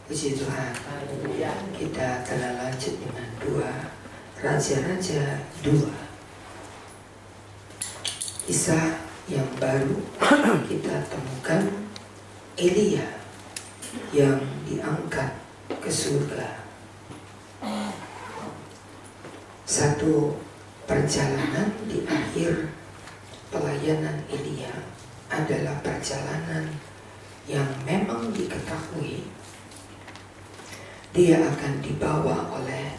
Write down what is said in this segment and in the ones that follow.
Puji Tuhan. Kita telah lanjut dengan 2 Raja-Raja 2. Kisah yang baru kita temukan Elia yang diangkat ke surga. Satu perjalanan di akhir pelayanan Elia adalah perjalanan yang memang diketahui dia akan dibawa oleh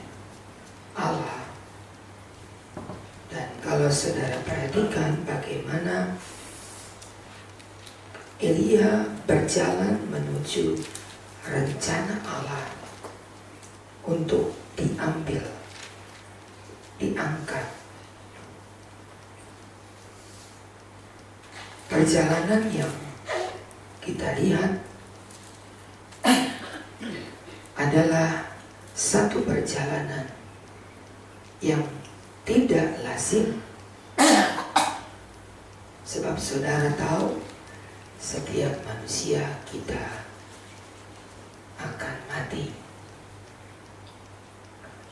Allah. Dan kalau saudara perhatikan bagaimana Elia berjalan menuju rencana Allah untuk diambil, diangkat. Perjalanan yang kita lihat adalah satu perjalanan yang tidak lazim. Sebab saudara tahu setiap manusia kita akan mati.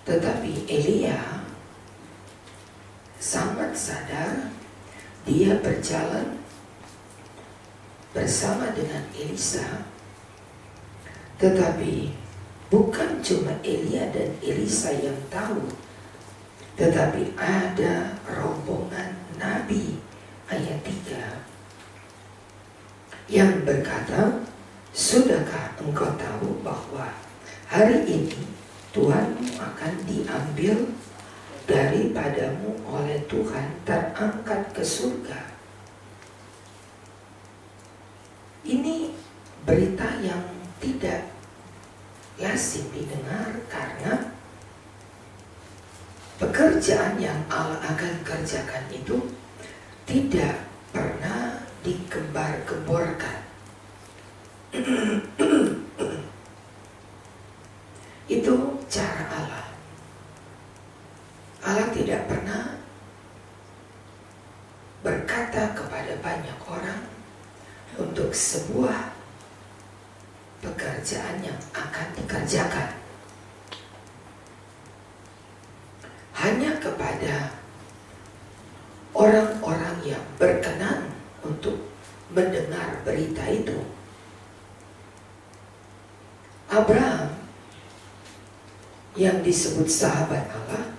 Tetapi Elia sangat sadar dia berjalan bersama dengan Elisa. Tetapi bukan cuma Elia dan Elisa yang tahu, tetapi ada rombongan Nabi ayat 3 yang berkata, sudahkah engkau tahu bahwa hari ini Tuhanmu akan diambil daripadamu oleh Tuhan, terangkat ke surga. Ini berita yang tidak lazim didengar karena pekerjaan yang Allah akan kerjakan itu tidak pernah digembar-gemborkan. Itu cara Allah. Allah tidak pernah berkata kepada banyak orang untuk sebuah pekerjaan yang akan dikerjakan. Hanya kepada orang-orang yang berkenan untuk mendengar berita itu. Abraham yang disebut sahabat Allah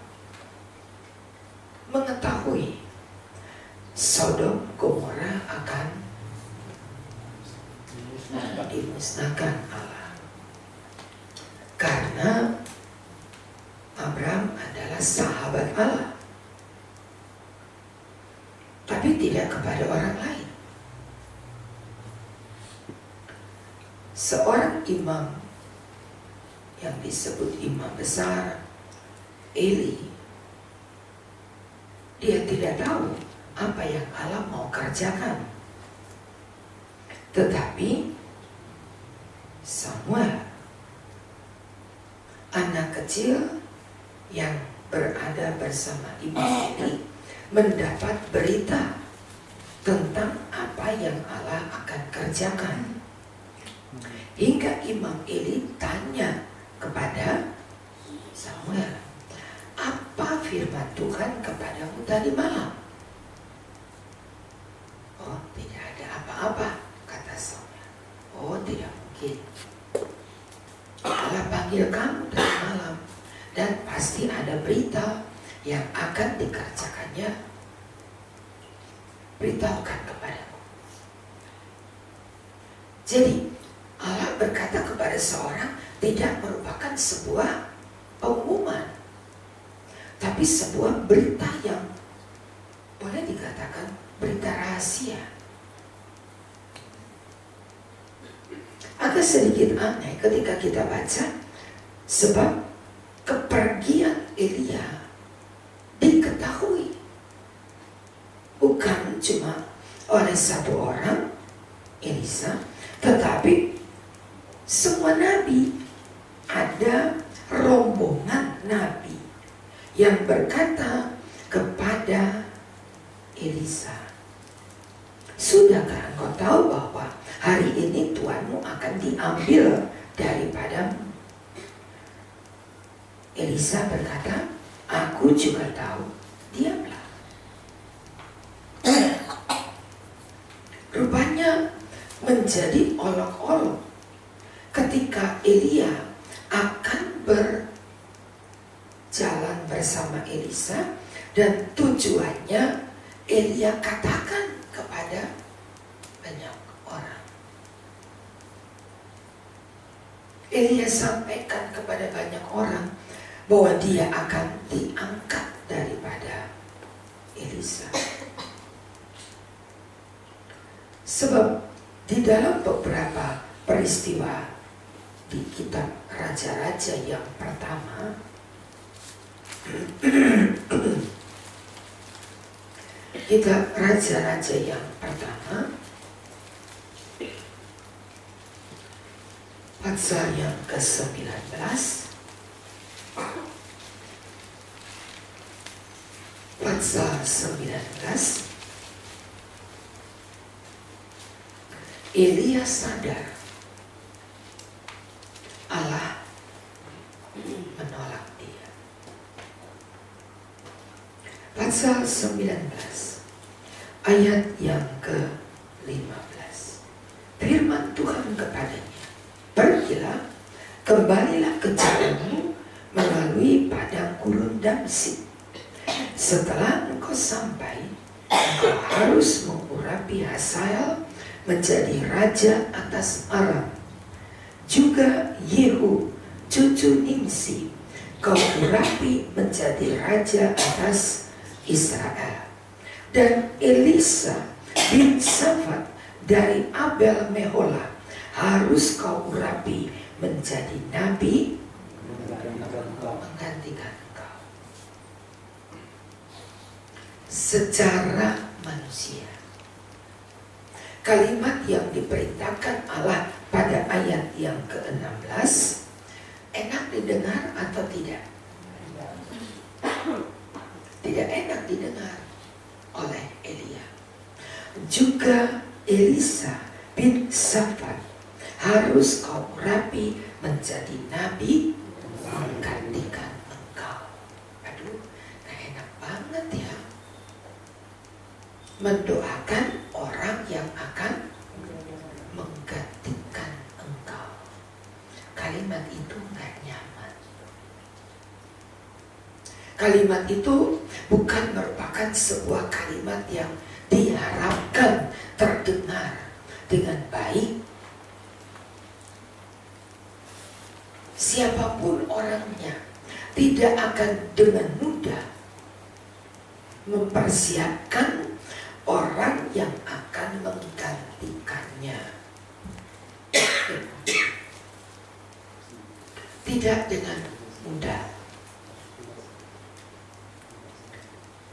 mengetahui Sodom Gomora akan dimusnahkan Allah, karena Abraham adalah sahabat Allah, tapi tidak kepada orang lain. Seorang imam yang disebut imam besar Eli, dia tidak tahu apa yang Allah mau kerjakan. Tetapi Samuel, anak kecil yang berada bersama Imam Eli, mendapat berita tentang apa yang Allah akan kerjakan. Hingga Imam Eli tanya kepada Samuel, apa firman Tuhan kepadamu tadi malam? Oh, tidak ada apa-apa, kata Samuel. Oh, tidak mungkin. Allah panggil kamu tadi malam dan pasti ada berita yang akan dikerjakannya. Beritahukan kepadamu. Jadi Allah berkata kepada seorang tidak merupakan sebuah pengumuman, tapi sebuah berita yang boleh dikatakan berita rahasia. Agak sedikit aneh ketika kita baca, sebab kepergian Elia diketahui bukan cuma oleh satu orang, Elisa, tetapi semua nabi. Ada rombongan nabi yang berkata kepada Elisa, sudahkah engkau tahu bahwa hari ini Tuhanmu akan diambil daripadamu. Elisa berkata, aku juga tahu, diamlah. Rupanya menjadi olok-olok ketika Elia akan berjalan bersama Elisa, dan tujuannya Elia katakan kepada banyak orang. Elia sampaikan kepada banyak orang bahwa dia akan diangkat daripada Elisa. Sebab di dalam beberapa peristiwa di kitab Raja-Raja yang pertama, kitab Raja-Raja yang pertama, pasal yang ke-19, pasal 19, Elia sadar Allah menolak dia. Pasal 19 ayat yang ke-15, firman Tuhan kepadanya, pergilah, kembalilah ke jalanmu melalui padang gurun Damsik. Setelah engkau sampai, engkau harus mengurapi Hazael menjadi raja atas Aram. Juga Yehu cucu Nimsi kau urapi menjadi raja atas Israel. Dan Elisa bin Safat dari Abel Meholah harus kau urapi menjadi nabi menggantikan engkau. Secara manusia, kalimat yang diperintahkan Allah pada ayat yang ke-16 enak didengar atau tidak? Tidak enak didengar oleh Elia. Juga Elisa bin Safat harus kau urapi menjadi nabi menggantikan engkau. Aduh, gak enak banget ya mendoakan orang yang akan menggantikan engkau. Kalimat itu gak nyaman. Kalimat itu bukan merupakan sebuah kalimat yang diharapkan terdengar dengan baik. Siapapun orangnya tidak akan dengan mudah mempersiapkan orang yang akan menggantikannya. Tidak dengan mudah.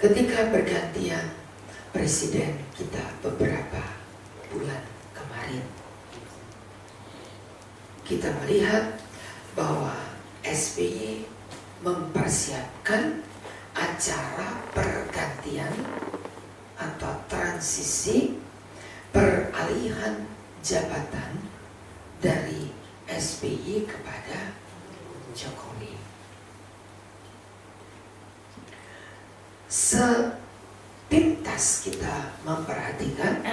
Ketika bergantian presiden kita beberapa bulan kemarin, kita melihat bahwa SBY mempersiapkan acara pergantian atau transisi peralihan jabatan dari SBY kepada Jokowi. Sepintas kita memperhatikan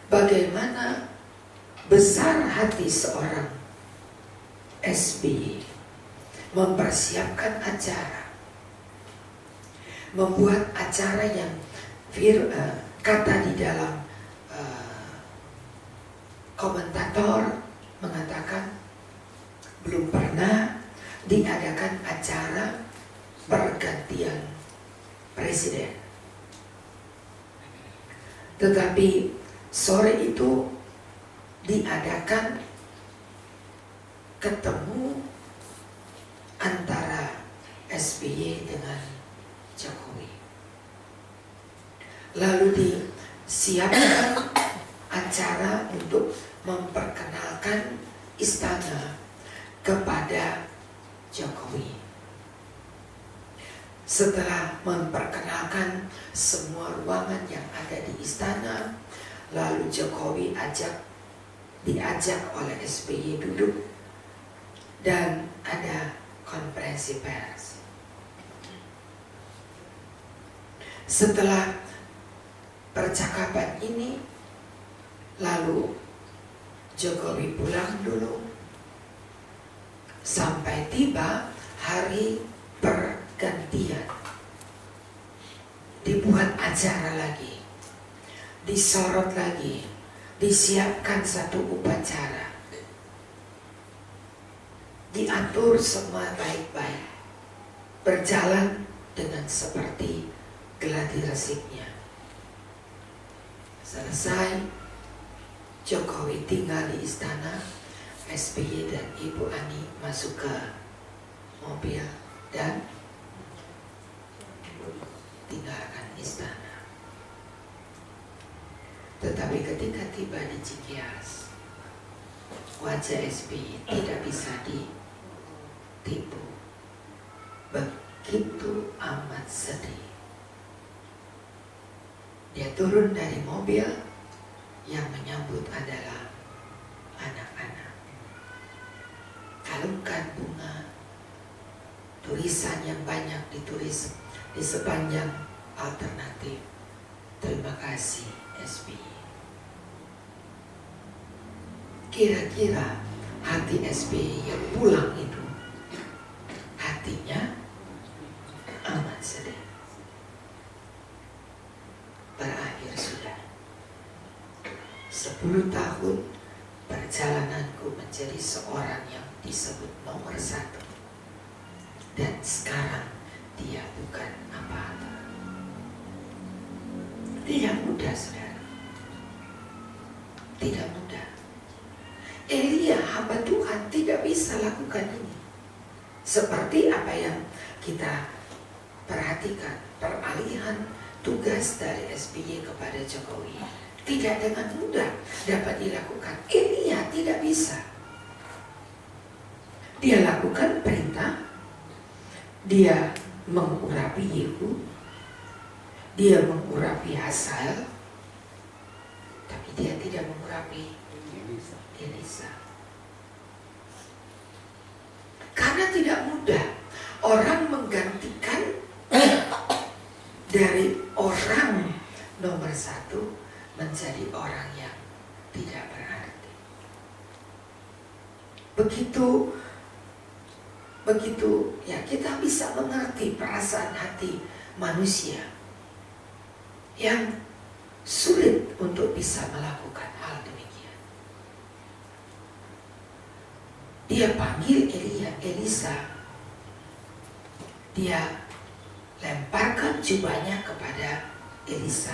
bagaimana besar hati seorang SBY mempersiapkan acara, membuat acara yang kata di dalam komentator mengatakan belum pernah diadakan acara pergantian presiden. Tetapi sore itu diadakan ketemu antara SBY dengan Jokowi. Lalu disiapkan acara untuk memperkenalkan istana kepada Jokowi. Setelah memperkenalkan semua ruangan yang ada di istana, lalu Jokowi diajak oleh SBY duduk dan ada konferensi pers. Setelah percakapan ini, lalu Jokowi pulang dulu sampai tiba hari pergantian. Dibuat acara lagi, disorot lagi, disiapkan satu upacara, diatur semua baik-baik, berjalan dengan seperti gladi resipnya. Selesai, Jokowi tinggal di istana, SBY dan Ibu Ani masuk ke mobil dan tinggalkan istana. Tetapi ketika tiba di Cikias, wajah SBY tidak bisa ditipu. Begitu amat sedih. Dia turun dari mobil, yang menyambut adalah anak-anak. Kalungkan bunga, tulisan yang banyak ditulis di sepanjang alternatif. Terima kasih SBY. Kira-kira hati SBY yang pulang itu, hatinya amat sedih. Berakhir sudah 10 tahun perjalananku menjadi seorang yang disebut nomor 1. Dan sekarang dia bukan apa-apa. Tidak mudah, saudara. Tidak mudah. Elia, hamba Tuhan, tidak bisa lakukan ini. Seperti apa yang kita perhatikan, peralihan tugas dari SBY kepada Jokowi tidak dengan mudah dapat dilakukan. Elia tidak bisa. Dia lakukan perintah, dia mengurapi Yehu, dia mengurapi Hazael, tapi dia tidak mengurapi Elisa. Karena tidak mudah orang menggantikan dari orang nomor 1 menjadi orang yang tidak berarti. Begitu ya, kita bisa mengerti perasaan hati manusia yang sulit untuk bisa melakukan hal demikian. Dia panggil Elisa, dia lemparkan jubahnya kepada Elisa,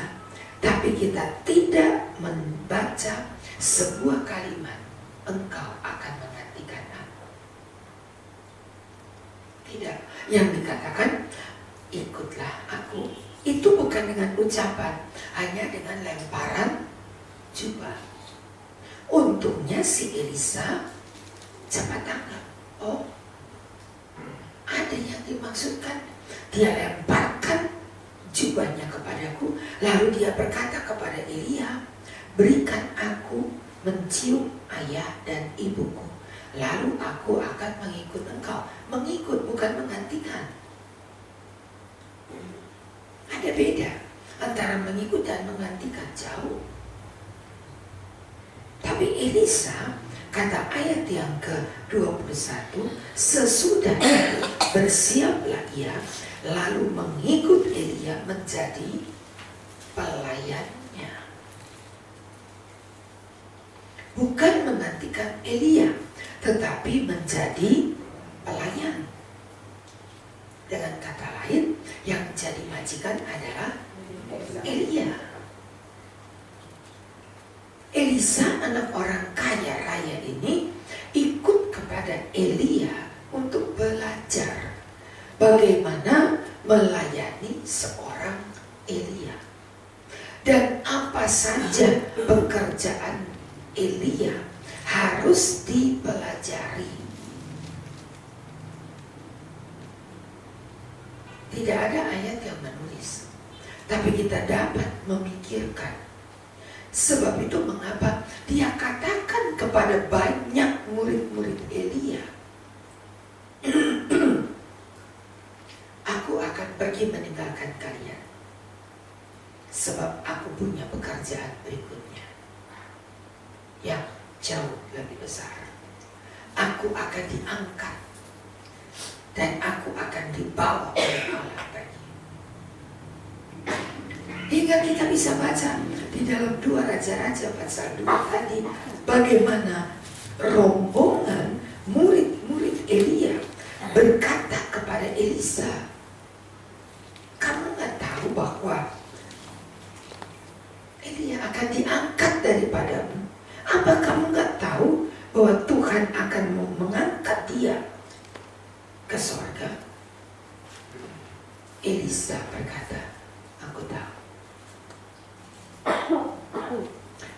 tapi kita tidak membaca sebuah kalimat, engkau akan menggantikan aku. Tidak, yang dikatakan ikutlah aku, itu bukan dengan ucapan, hanya dengan lemparan jubah. Untungnya si Elisa cepat tanggap. Oh, ada yang dimaksudkan. Dia lemparkan jubahnya kepadaku, lalu dia berkata kepada Elia, berikan aku mencium ayah dan ibuku, lalu aku akan mengikut engkau. Mengikut bukan menggantikan. Ada beda antara mengikut dan menggantikan, jauh. Tapi Elisa, kata ayat yang ke-21, sesudah itu bersiaplah ia, lalu mengikut Elia menjadi pelayannya. Bukan menggantikan Elia, tetapi menjadi pelayan. Dengan kata lain, yang menjadi majikan adalah Elia. Elisa, anak orang kaya raya ini, ikut kepada Elia untuk belajar bagaimana melayani seorang Elia. Dan apa saja pekerjaan Elia harus dipelajari. Tidak ada ayat yang menulis, tapi kita dapat memikirkan. Sebab itu mengapa dia katakan kepada banyak murid-murid Elia, yang jauh lebih besar. Aku akan diangkat dan aku akan dibawa oleh Allah tadi. Hingga kita bisa baca di dalam 2 Raja-Raja pasal 2 tadi bagaimana rombongan murid-murid Elia berkata kepada Elisa, kamu nggak tahu bahwa Elia akan diangkat daripadamu? Apa kamu nggak tahu bahwa Tuhan akan mengangkat dia ke sorga? Elisa berkata, aku tahu.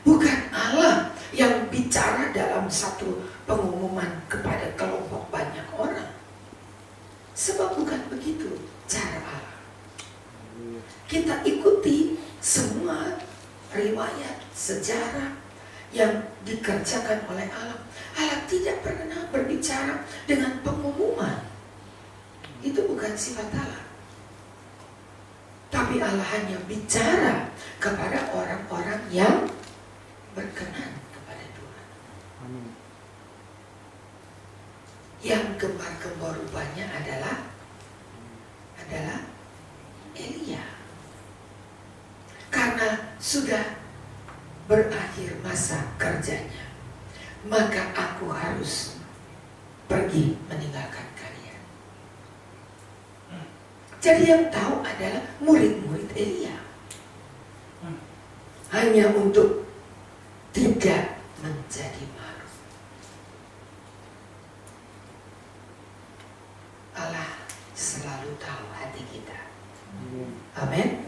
Bukan Allah yang bicara dalam satu pengumuman kepada kelompok banyak orang. Sebab bukan begitu cara Allah. Kita ikuti semua riwayat sejarah yang dikerjakan oleh Allah. Allah tidak pernah berbicara dengan pengumuman. Itu bukan sifat Allah. Tapi Allah hanya bicara kepada orang-orang yang berkenan kepada Tuhan. Yang gembar-gembor rupanya adalah Elia. Karena sudah berakhir masa kerjanya, maka aku harus pergi meninggalkan kalian. Jadi yang tahu adalah murid-murid Elia. Hanya untuk tidak menjadi malu. Allah selalu tahu hati kita. Amin.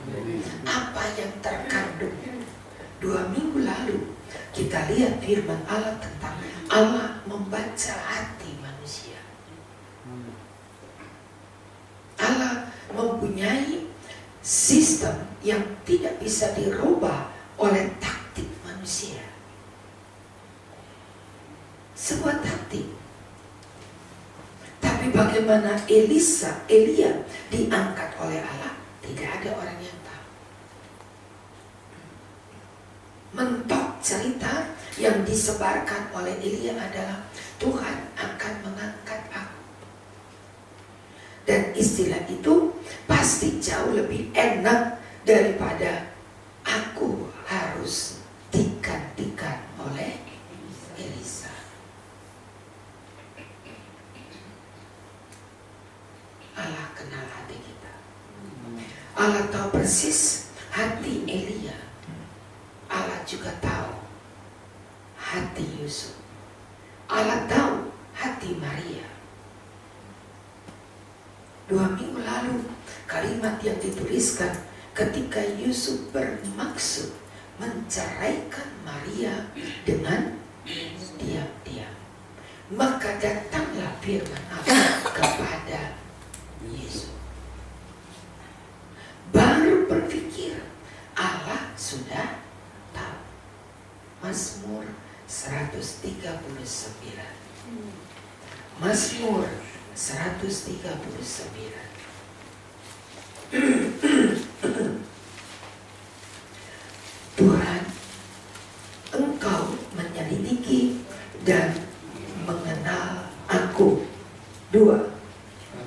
Apa yang terkandung 2 minggu lalu kita lihat firman Allah tentang Allah membaca hati manusia. Allah mempunyai sistem yang tidak bisa dirubah oleh taktik manusia. Sebuah taktik. Tapi bagaimana Elia diangkat oleh Allah, tidak ada orang yang tahu. Mentok cerita yang disebarkan oleh Elia adalah Tuhan akan mengangkat aku. Dan istilah itu pasti jauh lebih enak daripada aku harus digantikan oleh Elisa. Allah kenal hati kita. Allah tahu persis hati Elia. Allah juga tahu hati Yusuf. Allah tahu hati Maria. 2 minggu lalu kalimat yang dituliskan ketika Yusuf bermaksud menceraikan Maria dengan diam-diam, maka datanglah firman Allah kepada Yesus. Baru berpikir Allah sudah tahu. Mazmur 139. Mazmur 139. Tuhan, Engkau menyelidiki dan mengenal aku. 2.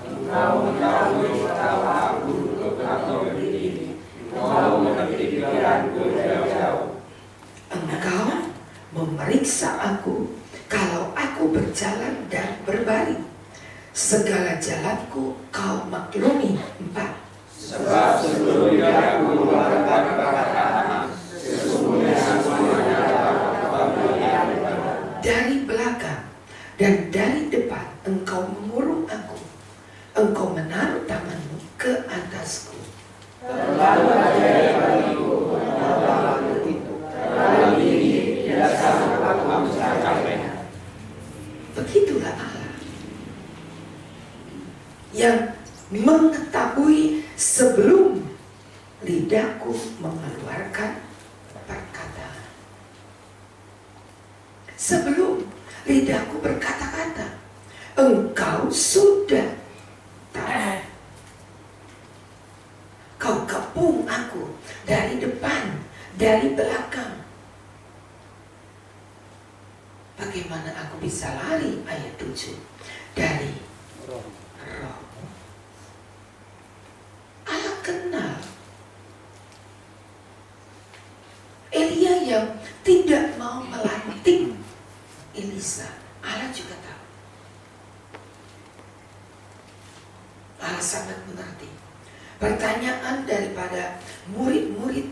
Engkau mengetahui betapa aku kekal berdiri. Engkau mengerti pikiranku jauh-jauh. Engkau memeriksa aku kalau aku berjalan dan berbaring. Segala jalanku kau maklumi. 4. Sebab sebelum lidahku mengeluarkan perkataan, sesungguhnya semuanya dapat melihat. Dari belakang dan dari depan engkau mengurung aku. Engkau menaruh tanganmu ke atasku. Terlalu ajaib bagiku pengalaman itu. Terlalu tinggi, tidak sanggup aku mencapainya. Begitulah Allah yang mengetahui sebelum lidahku mengeluarkan perkataan. Sebelum lidahku berkata-kata, Engkau sudah tahu. Kau kepung aku dari depan, dari belakang. Bagaimana aku bisa lari, ayat 7, dari roh. Allah kenal Elia yang tidak mau melantik Elisa. Allah juga tahu. Allah sangat mengerti. Pertanyaan daripada murid-murid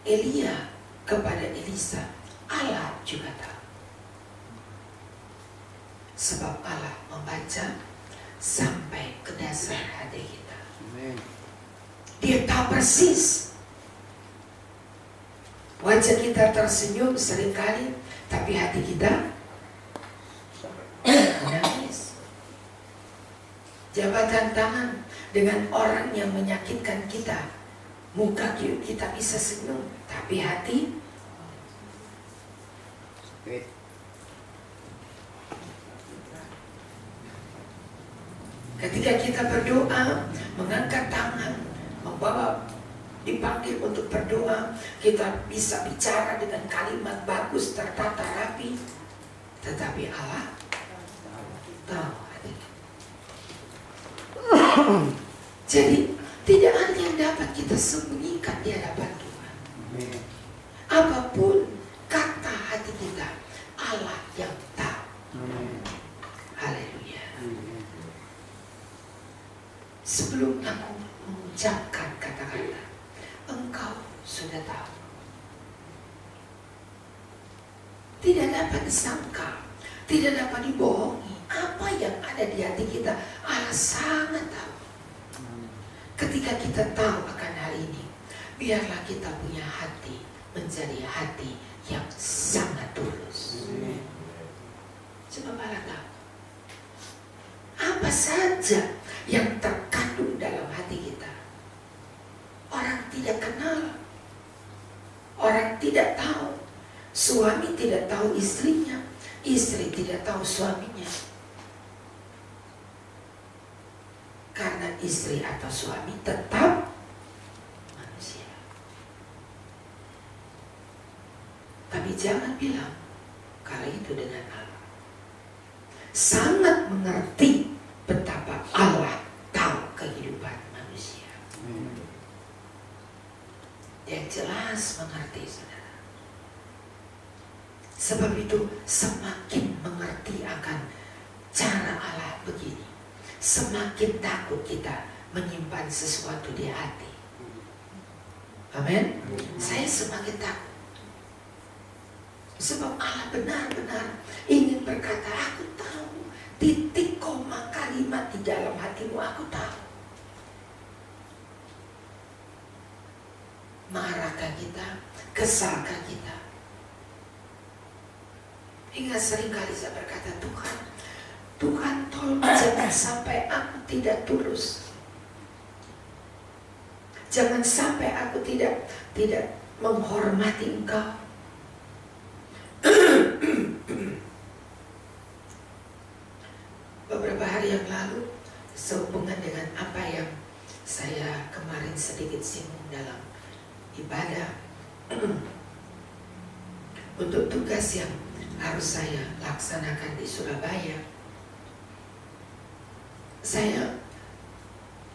Elia kepada Elisa, Allah juga tahu. Sebab Allah membaca sampai ke dasar hati kita. Dia tahu persis. Wajah kita tersenyum seringkali, tapi hati kita menangis. Jabatan tangan dengan orang yang menyakitkan kita, muka kita bisa senyum, tapi hati ketika kita berdoa, mengangkat tangan, membawa dipanggil untuk berdoa, kita bisa bicara dengan kalimat bagus, tertata rapi, tetapi Allah tahu hati. Jadi tidak ada yang dapat kita sembunyikan di hadapan Tuhan. Apapun kata hati kita, Allah yang tahu. Haleluya. Sebelum aku mengucapkan kata-kata, Engkau sudah tahu. Tidak dapat disangka, tidak dapat dibohongi. Apa yang ada di hati kita, Allah sangat tahu. Ketika kita tahu akan hal ini, biarlah kita punya hati menjadi hati yang sangat tulus. Coba Allah tahu apa saja yang terkandung dalam hati kita. Orang tidak kenal, orang tidak tahu, suami tidak tahu istrinya, istri tidak tahu suaminya. Karena istri atau suami tetap manusia. Tapi jangan bilang kalau itu dengan Allah. Sangat mengerti betapa Allah tahu kehidupan manusia. Dia jelas mengerti, saudara. Sebab itu semakin mengerti akan cara Allah begini, semakin takut kita menyimpan sesuatu di hati. Amin. Saya semakin takut. Sebab Allah benar-benar ingin berkata, aku tahu titik koma kalimat di dalam hatimu, aku tahu. Marahkah kita, kesalkah kita? Hingga seringkali saya berkata, Tuhan tolong jangan sampai aku tidak tulus. Jangan sampai aku tidak menghormati Engkau. Beberapa hari yang lalu, sehubungan dengan apa yang saya kemarin sedikit singgung dalam ibadah, untuk tugas yang harus saya laksanakan di Surabaya, saya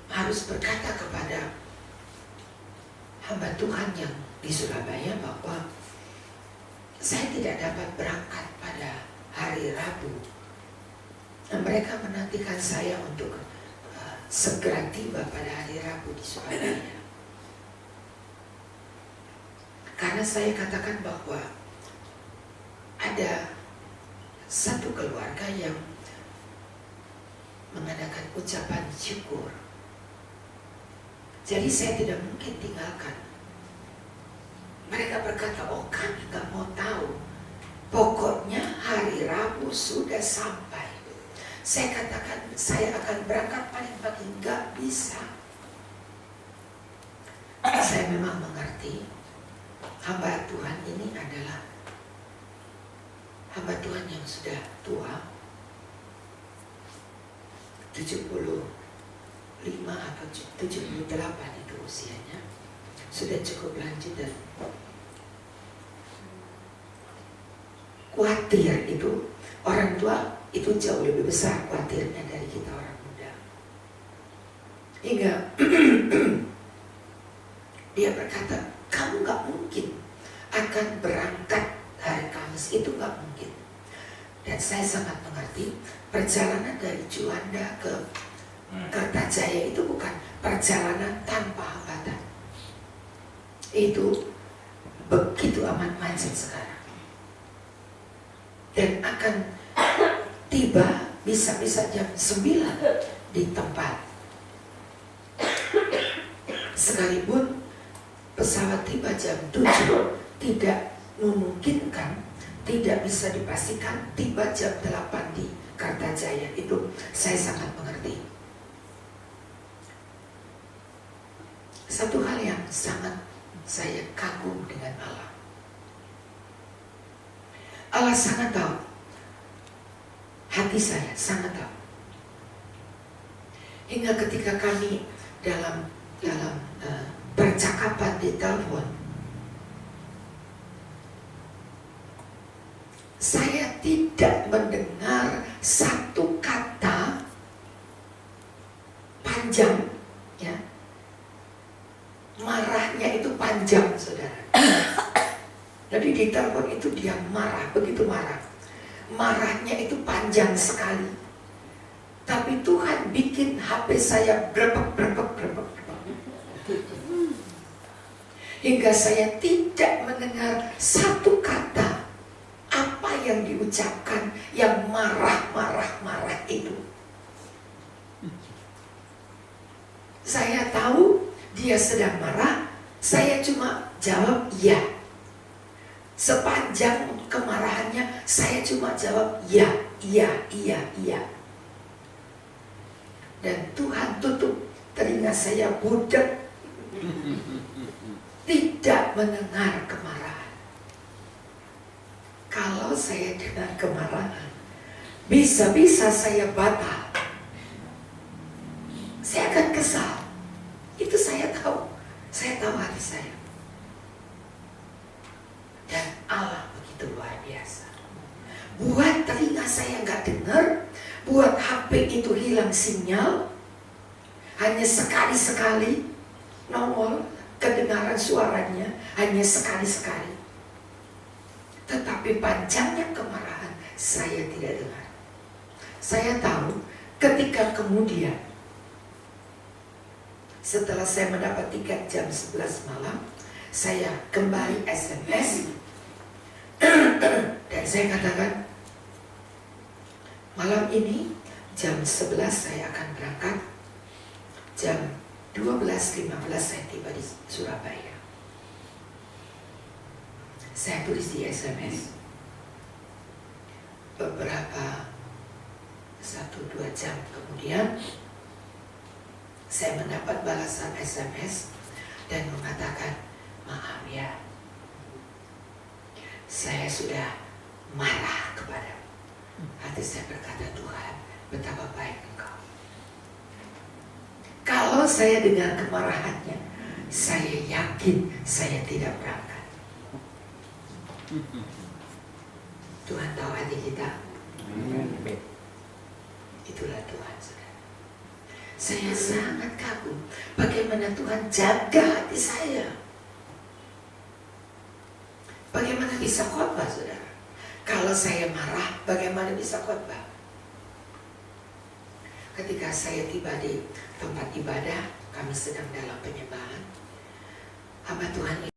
harus berkata kepada hamba Tuhan yang di Surabaya bahwa saya tidak dapat berangkat pada hari Rabu. Dan mereka menantikan saya untuk segera tiba pada hari Rabu di Surabaya. Karena saya katakan bahwa ada satu keluarga yang mengadakan ucapan syukur. Jadi saya tidak mungkin tinggalkan. Mereka berkata, oh kami gak mau tahu. Pokoknya hari Rabu sudah sampai. Saya katakan, saya akan berangkat paling pagi, gak bisa. Saya memang mengerti hamba Tuhan ini adalah hamba Tuhan yang sudah tua, 75 atau 78 itu usianya, sudah cukup lanjut dan khawatir itu, orang tua itu jauh lebih besar khawatirnya dari kita orang muda. Hingga dia berkata, kamu gak mungkin akan berangkat hari Kamis, itu gak mungkin. Dan saya sangat mengerti, perjalanan dari Juanda ke Kertajaya itu bukan perjalanan tanpa hambatan. Itu begitu amat macet sekarang. Dan akan tiba bisa-bisa jam 9 di tempat. Sekalipun pesawat tiba jam 7 tidak memungkinkan, tidak bisa dipastikan tiba jam 8 di Kertajaya. Itu saya sangat mengerti. Satu hal yang sangat saya kagum dengan Allah. Allah sangat tahu hati saya, sangat tahu. Hingga ketika kami dalam percakapan di telepon, saya tidak mendengar satu kata panjang, ya. Marahnya itu panjang, saudara. Jadi di telepon itu dia marah, begitu marah. Marahnya itu panjang sekali. Tapi Tuhan bikin HP saya brebek. Hingga saya tidak mendengar satu kata apa yang diucapkan yang marah itu. Saya tahu dia sedang marah, saya cuma jawab iya. Sepanjang kemarahannya saya cuma jawab iya. Dan Tuhan tutup telinga saya budak, tidak mendengar kemarahan. Kalau saya dengar kemarahan, bisa-bisa saya batal. Saya akan kesal. Itu saya tahu hati saya. Dan Allah begitu luar biasa. Buat telinga saya nggak dengar, buat HP itu hilang sinyal, hanya sekali-sekali nongol kedengaran suaranya, hanya sekali-sekali. Tetapi panjangnya kemarahan saya tidak dengar. Saya tahu ketika kemudian setelah saya mendapat tiket jam 11 malam, saya kembali SMS dan saya katakan, malam ini jam 11 saya akan berangkat, jam 12.15 saya tiba di Surabaya. Saya tulis di SMS. Beberapa 1-2 jam kemudian saya mendapat balasan SMS dan mengatakan, maaf ya, saya sudah marah kepadamu. Hati saya berkata, Tuhan, betapa baik Engkau. Kalau saya dengar kemarahannya, saya yakin saya tidak berangkat. Tuhan tahu hati kita. Itulah Tuhan, saudara. Saya sangat kagum bagaimana Tuhan jaga hati saya. Bagaimana bisa khotbah, saudara? Kalau saya marah, bagaimana bisa khotbah? Ketika saya tiba di tempat ibadah, kami sedang dalam penyembahan. Hamba Tuhan